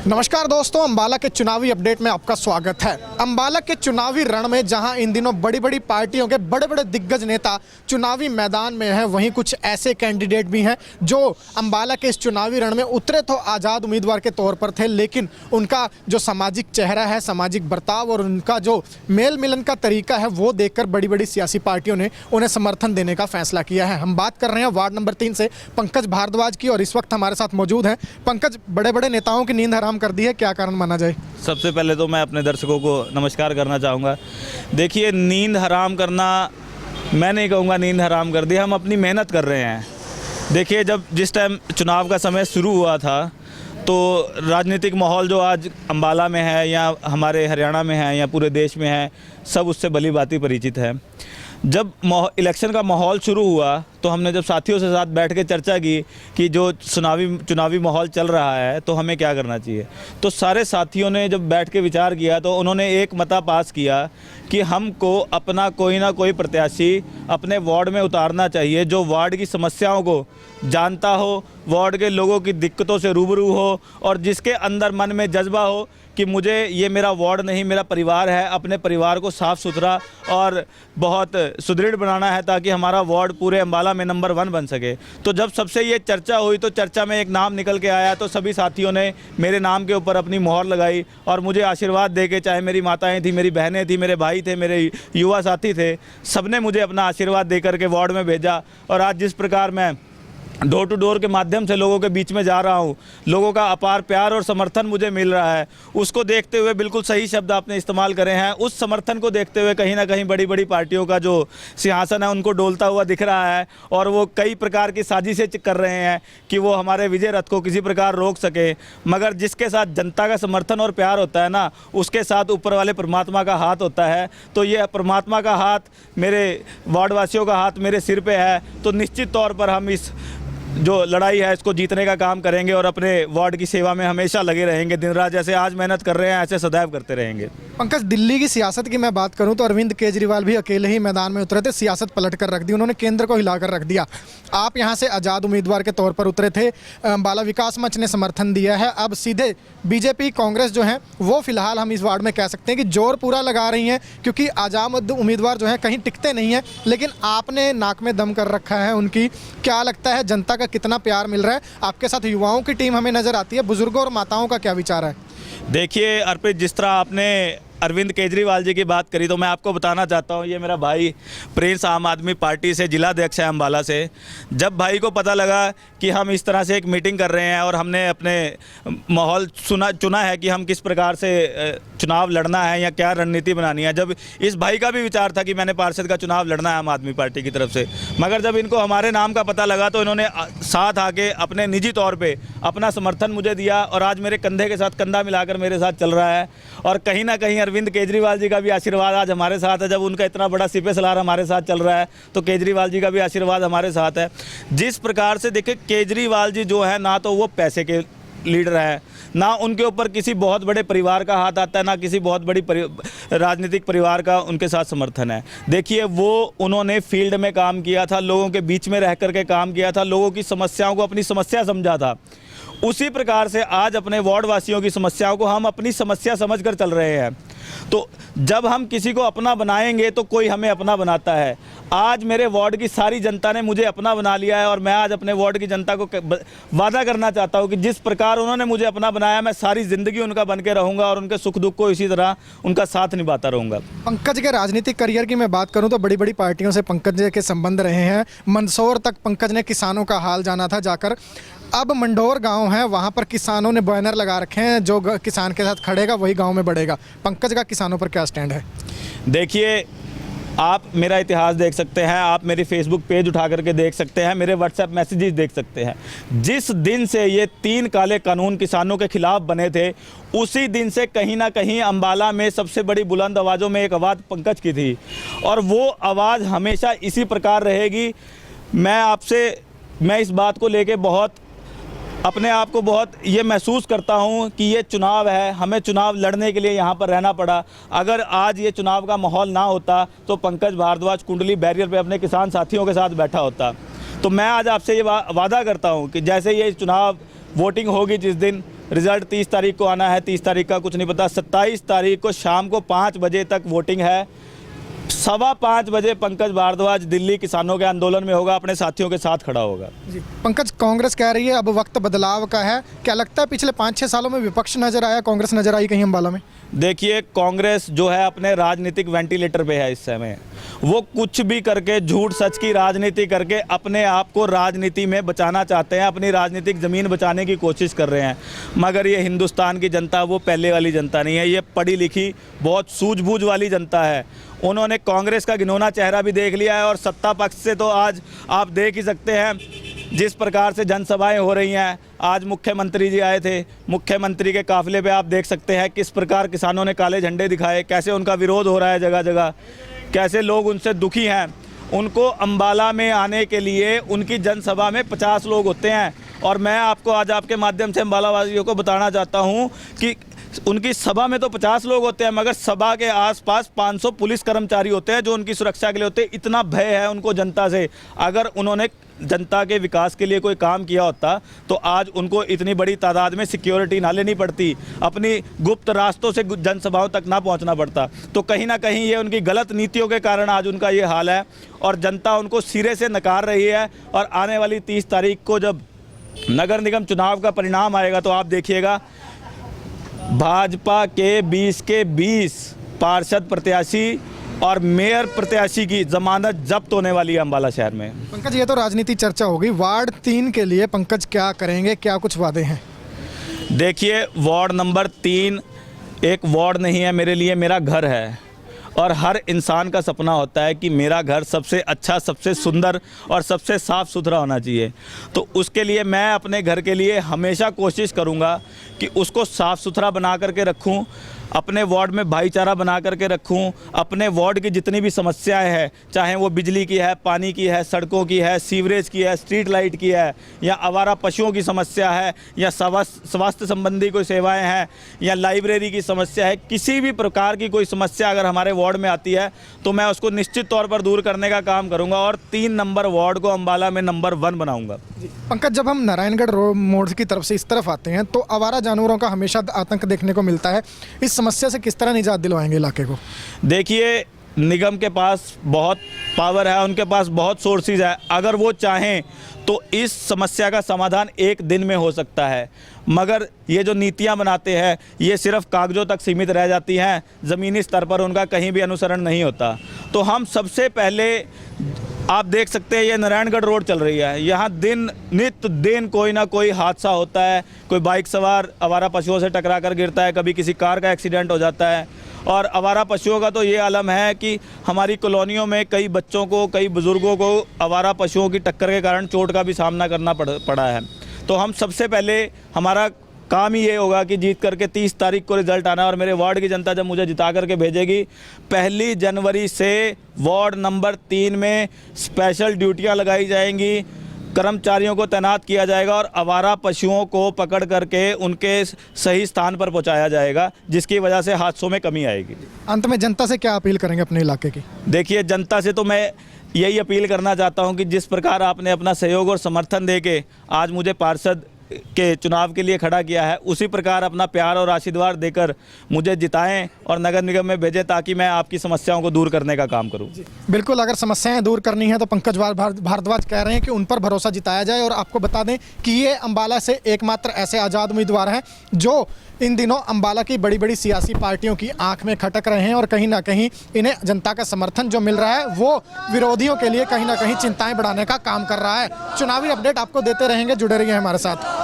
नमस्कार दोस्तों, अंबाला के चुनावी अपडेट में आपका स्वागत है। अंबाला के चुनावी रण में जहां इन दिनों बड़ी बड़ी पार्टियों के बड़े बड़े दिग्गज नेता चुनावी मैदान में हैं, वहीं कुछ ऐसे कैंडिडेट भी हैं जो अंबाला के इस चुनावी रण में उतरे तो आज़ाद उम्मीदवार के तौर पर थे, लेकिन उनका जो सामाजिक चेहरा है, सामाजिक बर्ताव और उनका जो मेल मिलन का तरीका है, वो देखकर बड़ी बड़ी सियासी पार्टियों ने उन्हें समर्थन देने का फैसला किया है। हम बात कर रहे हैं वार्ड नंबर 3 से पंकज भारद्वाज की, और इस वक्त हमारे साथ मौजूद हैं। पंकज, बड़े बड़े नेताओं की नींद कर दी है, क्या कारण माना जाए? सबसे पहले तो मैं अपने दर्शकों को नमस्कार करना चाहूँगा। देखिए, नींद हराम करना, मैं नहीं कहूँगा नींद हराम कर दी, हम अपनी मेहनत कर रहे हैं। देखिए, जिस टाइम चुनाव का समय शुरू हुआ था तो राजनीतिक माहौल जो आज अंबाला में है या हमारे हरियाणा में है या पूरे देश में है, सब उससे भली भांति परिचित है। जब इलेक्शन का माहौल शुरू हुआ तो हमने जब साथियों से साथ बैठ के चर्चा की कि जो चुनावी माहौल चल रहा है तो हमें क्या करना चाहिए, तो सारे साथियों ने जब बैठ के विचार किया तो उन्होंने एक मता पास किया कि हमको अपना कोई ना कोई प्रत्याशी अपने वार्ड में उतारना चाहिए, जो वार्ड की समस्याओं को जानता हो, वार्ड के लोगों की दिक्कतों से रूबरू हो और जिसके अंदर मन में जज्बा हो कि मुझे ये मेरा वार्ड नहीं, मेरा परिवार है, अपने परिवार को साफ़ सुथरा और बहुत सुदृढ़ बनाना है ताकि हमारा वार्ड पूरे अंबाला में नंबर 1 बन सके। तो जब सबसे ये चर्चा हुई तो चर्चा में एक नाम निकल के आया, तो सभी साथियों ने मेरे नाम के ऊपर अपनी मोहर लगाई और मुझे आशीर्वाद दे के, चाहे मेरी माताएँ थी, मेरी बहनें थी, मेरे भाई थे, मेरे युवा साथी थे, सब ने मुझे अपना आशीर्वाद दे करके वार्ड में भेजा। और आज जिस प्रकार मैं डोर टू डोर के माध्यम से लोगों के बीच में जा रहा हूं, लोगों का अपार प्यार और समर्थन मुझे मिल रहा है, उसको देखते हुए, बिल्कुल सही शब्द आपने इस्तेमाल करे हैं, उस समर्थन को देखते हुए कहीं ना कहीं बड़ी बड़ी पार्टियों का जो सिंहासन है उनको डोलता हुआ दिख रहा है और वो कई प्रकार की साजिशें कर रहे हैं कि वो हमारे विजय रथ को किसी प्रकार रोक सके। मगर जिसके साथ जनता का समर्थन और प्यार होता है ना, उसके साथ ऊपर वाले परमात्मा का हाथ होता है। तो ये परमात्मा का हाथ, मेरे वार्डवासियों का हाथ मेरे सिर पे है, तो निश्चित तौर पर हम इस जो लड़ाई है इसको जीतने का काम करेंगे और अपने वार्ड की सेवा में हमेशा लगे रहेंगे। दिन रात जैसे आज मेहनत कर रहे हैं ऐसे सदैव करते रहेंगे। पंकज, दिल्ली की सियासत की मैं बात करूं तो अरविंद केजरीवाल भी अकेले ही मैदान में उतरे थे, सियासत पलट कर रख दी, उन्होंने केंद्र को हिलाकर रख दिया। आप यहां से आज़ाद उम्मीदवार के तौर पर उतरे थे, अंबाला विकास मंच ने समर्थन दिया है, अब सीधे बीजेपी कांग्रेस जो है वो फिलहाल हम इस वार्ड में कह सकते हैं कि जोर पूरा लगा रही हैं, क्योंकि आज़ाद उम्मीदवार जो है कहीं टिकते नहीं हैं, लेकिन आपने नाक में दम कर रखा है उनकी। क्या लगता है, जनता का कितना प्यार मिल रहा है? आपके साथ युवाओं की टीम हमें नजर आती है, बुजुर्गों और माताओं का क्या विचार है? देखिए अर्पित, जिस तरह आपने अरविंद केजरीवाल जी की बात करी तो मैं आपको बताना चाहता हूँ, ये मेरा भाई प्रिंस आम आदमी पार्टी से जिला अध्यक्ष है अंबाला से। जब भाई को पता लगा कि हम इस तरह से एक मीटिंग कर रहे हैं और हमने अपने माहौल चुना है कि हम किस प्रकार से चुनाव लड़ना है या क्या रणनीति बनानी है, जब इस भाई का भी विचार था कि मैंने पार्षद का चुनाव लड़ना है आम आदमी पार्टी की तरफ से, मगर जब इनको हमारे नाम का पता लगा तो इन्होंने साथ आके अपने निजी तौर पर अपना समर्थन मुझे दिया और आज मेरे कंधे के साथ कंधा मिलाकर मेरे साथ चल रहा है। और कहीं ना कहीं अरविंद केजरीवाल जी का भी आशीर्वाद आज हमारे साथ है। जब उनका इतना बड़ा सिपह सलार हमारे साथ चल रहा है तो केजरीवाल जी का भी आशीर्वाद हमारे साथ है। जिस प्रकार से देखिए, केजरीवाल जी जो है ना तो वो पैसे के लीडर है, ना उनके ऊपर किसी बहुत बड़े परिवार का हाथ आता है, ना किसी बहुत बड़ी राजनीतिक परिवार का उनके साथ समर्थन है। देखिए, वो उन्होंने फील्ड में काम किया था, लोगों के बीच में रह करके काम किया था, लोगों की समस्याओं को अपनी समस्या समझा था। उसी प्रकार से आज अपने वार्ड वासियों की समस्याओं को हम अपनी समस्या समझकर चल रहे हैं। तो जब हम किसी को अपना बनाएंगे तो कोई हमें अपना बनाता है। आज मेरे वार्ड की सारी जनता ने मुझे अपना बना लिया है और मैं आज अपने वार्ड की जनता को वादा करना चाहता हूं कि जिस प्रकार उन्होंने मुझे अपना बनाया, मैं सारी ज़िंदगी उनका बन के रहूँगा और उनके सुख दुख को इसी तरह उनका साथ निभाता रहूँगा। पंकज के राजनीतिक करियर की मैं बात करूँ तो बड़ी बड़ी पार्टियों से पंकज के संबंध रहे हैं। मंदसौर तक पंकज ने किसानों का हाल जाना था जाकर। अब मंडोर गांव है, वहां पर किसानों ने बैनर लगा रखे हैं, जो किसान के साथ खड़ेगा वही गांव में बढ़ेगा। पंकज का किसानों पर क्या स्टैंड है? देखिए, आप मेरा इतिहास देख सकते हैं, आप मेरी फेसबुक पेज उठा करके देख सकते हैं, मेरे व्हाट्सएप मैसेजेस देख सकते हैं। जिस दिन से ये 3 काले कानून किसानों के खिलाफ बने थे, उसी दिन से कहीं ना कहीं अंबाला में सबसे बड़ी बुलंद आवाज़ों में एक आवाज़ पंकज की थी और वो आवाज़ हमेशा इसी प्रकार रहेगी। मैं इस बात को लेके बहुत अपने आप को बहुत ये महसूस करता हूँ कि ये चुनाव है, हमें चुनाव लड़ने के लिए यहाँ पर रहना पड़ा। अगर आज ये चुनाव का माहौल ना होता तो पंकज भारद्वाज कुंडली बैरियर पे अपने किसान साथियों के साथ बैठा होता। तो मैं आज आपसे ये वादा करता हूँ कि जैसे ये चुनाव वोटिंग होगी जिस दिन, रिज़ल्ट 30 तारीख को आना है, 30 तारीख का कुछ नहीं पता। 27 तारीख को शाम को 5 बजे तक वोटिंग है। 5:15 बजे पंकज भारद्वाज दिल्ली किसानों के आंदोलन में होगा, अपने साथियों के साथ खड़ा होगा। जी पंकज, कांग्रेस कह रही है अब वक्त बदलाव का है, क्या लगता है पिछले 5-6 सालों में विपक्ष नजर आया, कांग्रेस नजर आई कहीं अम्बाला में? देखिए, कांग्रेस जो है अपने राजनीतिक वेंटिलेटर पे है इस समय। वो कुछ भी करके झूठ सच की राजनीति करके अपने आप को राजनीति में बचाना चाहते हैं, अपनी राजनीतिक ज़मीन बचाने की कोशिश कर रहे हैं। मगर ये हिंदुस्तान की जनता वो पहले वाली जनता नहीं है, ये पढ़ी लिखी बहुत सूझबूझ वाली जनता है। उन्होंने कांग्रेस का घिनौना चेहरा भी देख लिया है और सत्ता पक्ष से तो आज आप देख ही सकते हैं जिस प्रकार से जनसभाएं हो रही हैं। आज मुख्यमंत्री जी आए थे, मुख्यमंत्री के काफिले पे आप देख सकते हैं किस प्रकार किसानों ने काले झंडे दिखाए, कैसे उनका विरोध हो रहा है जगह जगह, कैसे लोग उनसे दुखी हैं। उनको अम्बाला में आने के लिए उनकी जनसभा में 50 लोग होते हैं और मैं आपको आज आपके माध्यम से अम्बाला वासियों को बताना चाहता हूं कि उनकी सभा में तो 50 लोग होते हैं, मगर सभा के आसपास 500 पुलिस कर्मचारी होते हैं जो उनकी सुरक्षा के लिए होते हैं। इतना भय है उनको जनता से। अगर उन्होंने जनता के विकास के लिए कोई काम किया होता तो आज उनको इतनी बड़ी तादाद में सिक्योरिटी ना लेनी पड़ती, अपनी गुप्त रास्तों से जनसभाओं तक ना पहुंचना पड़ता। तो कहीं ना कहीं ये उनकी गलत नीतियों के कारण आज उनका ये हाल है और जनता उनको सिरे से नकार रही है। और आने वाली 30 तारीख को जब नगर निगम चुनाव का परिणाम आएगा तो आप देखिएगा भाजपा के 20 के 20 पार्षद प्रत्याशी और मेयर प्रत्याशी की जमानत जब्त होने वाली है अम्बाला शहर में। पंकज, ये तो राजनीति चर्चा होगी, वार्ड 3 के लिए पंकज क्या करेंगे, क्या कुछ वादे हैं? देखिए, वार्ड नंबर 3 एक वार्ड नहीं है मेरे लिए, मेरा घर है। और हर इंसान का सपना होता है कि मेरा घर सबसे अच्छा, सबसे सुंदर और सबसे साफ़ सुथरा होना चाहिए। तो उसके लिए मैं अपने घर के लिए हमेशा कोशिश करूंगा कि उसको साफ़ सुथरा बना करके रखूं, अपने वार्ड में भाईचारा बना करके रखूं। अपने वार्ड की जितनी भी समस्याएं हैं, चाहे वो बिजली की है, पानी की है, सड़कों की है, सीवरेज की है, स्ट्रीट लाइट की है, या आवारा पशुओं की समस्या है, या स्वास्थ्य संबंधी कोई सेवाएं हैं, या लाइब्रेरी की समस्या है, किसी भी प्रकार की कोई समस्या अगर हमारे वार्ड में आती है तो मैं उसको निश्चित तौर पर दूर करने का काम करूँगा और 3 नंबर वार्ड को अम्बाला में नंबर 1 बनाऊँगा। पंकज, जब हम नारायणगढ़ मोड़ की तरफ से इस तरफ आते हैं तो आवारा जानवरों का हमेशा आतंक देखने को मिलता है। इस समस्या से किस तरह निजात दिलवाएंगे इलाके को? देखिए, निगम के पास बहुत पावर है, उनके पास बहुत सोर्सेज है। अगर वो चाहें तो इस समस्या का समाधान एक दिन में हो सकता है, मगर ये जो नीतियां बनाते हैं ये सिर्फ कागजों तक सीमित रह जाती हैं, ज़मीनी स्तर पर उनका कहीं भी अनुसरण नहीं होता। तो हम सबसे पहले आप देख सकते हैं ये नारायणगढ़ रोड चल रही है, यहाँ नित्य दिन कोई ना कोई हादसा होता है। कोई बाइक सवार आवारा पशुओं से टकरा कर गिरता है, कभी किसी कार का एक्सीडेंट हो जाता है। और आवारा पशुओं का तो ये आलम है कि हमारी कॉलोनियों में कई बच्चों को, कई बुज़ुर्गों को आवारा पशुओं की टक्कर के कारण चोट का भी सामना करना पड़ा है। तो हम सबसे पहले हमारा काम ही ये होगा कि जीत करके 30 तारीख को रिजल्ट आना, और मेरे वार्ड की जनता जब मुझे जिता करके भेजेगी 1 जनवरी से वार्ड नंबर 3 में स्पेशल ड्यूटियां लगाई जाएंगी, कर्मचारियों को तैनात किया जाएगा और आवारा पशुओं को पकड़ करके उनके सही स्थान पर पहुंचाया जाएगा, जिसकी वजह से हादसों में कमी आएगी। अंत में जनता से क्या अपील करेंगे अपने इलाके की? देखिए, जनता से तो मैं यही अपील करना चाहता हूं कि जिस प्रकार आपने अपना सहयोग और समर्थन देके आज मुझे पार्षद के चुनाव के लिए खड़ा किया है, उसी प्रकार अपना प्यार और आशीर्वाद देकर मुझे जिताएं और नगर निगम में भेजें, ताकि मैं आपकी समस्याओं को दूर करने का काम करूं। बिल्कुल, अगर समस्याएं दूर करनी है तो पंकज भारद्वाज कह रहे हैं कि उन पर भरोसा जिताया जाए। और आपको बता दें कि ये अम्बाला से एकमात्र ऐसे आज़ाद उम्मीदवार हैं जो इन दिनों अम्बाला की बड़ी बड़ी सियासी पार्टियों की आंख में खटक रहे हैं और कहीं ना कहीं इन्हें जनता का समर्थन जो मिल रहा है वो विरोधियों के लिए कहीं ना कहीं चिंताएं बढ़ाने का काम कर रहा है। चुनावी अपडेट आपको देते रहेंगे, जुड़े रहिए हमारे साथ।